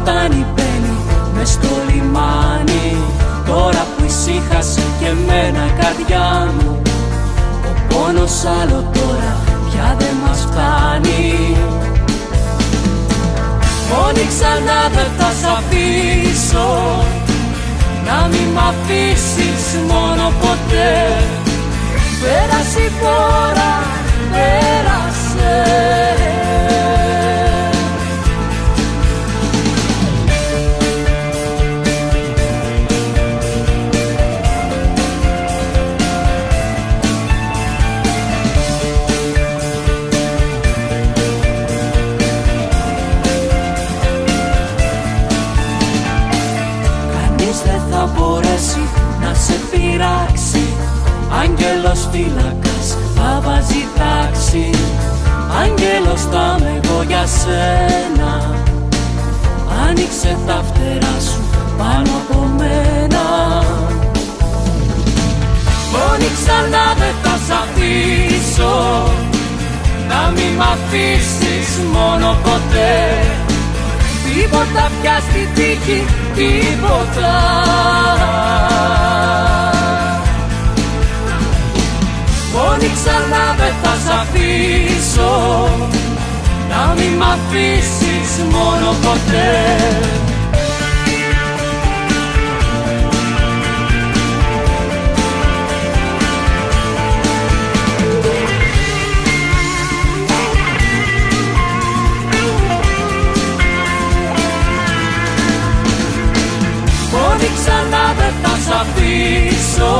φτάνει μπαίνει μες στο λιμάνι. Τώρα που ησύχασε και εμένα η καρδιά μου, ο πόνος άλλο τώρα πια δεν μας φτάνει. Μόνη ξανά δεν θα σ' αφήσω, να μη μ' αφήσεις μόνο ποτέ. Πέρασε η φορά, πέρασε. Δεν θα μπορέσει να σε πειράξει. Άγγελος φύλακας θα βάζει τάξη. Άγγελος θα είμαι εγώ για σένα. Άνοιξε τα φτερά σου πάνω από μένα. Μόνη ξανά δεν θα σ' αφήσω, να μη μ' αφήσεις μόνο ποτέ. Τίποτα πια στη τύχη, τίποτα. Μόνη ξανά δεν θα σ' αφήσω, να μη μ' αφήσεις μόνο ποτέ. Ξανά δεν θα σ' αφήσω,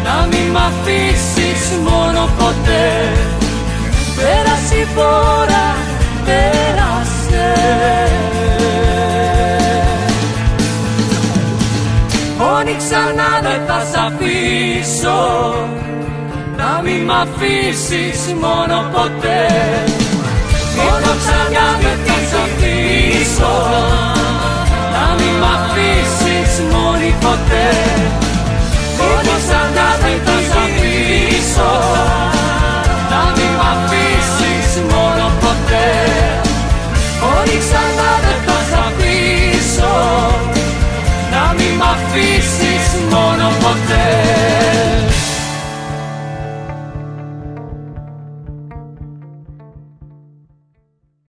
να μη μ' αφήσεις μόνο ποτέ. Πέρασε η φορά, πέρασε. Μόνη ξανά δεν θα σ' αφήσω, να μη μ' αφήσεις μόνο ποτέ. Μόνο ξανά δεν θα σ' αφήσω, να μη μ' αφήσεις μόνη ποτέ. Μόνη ξανά δεν θα σ' αφήσω.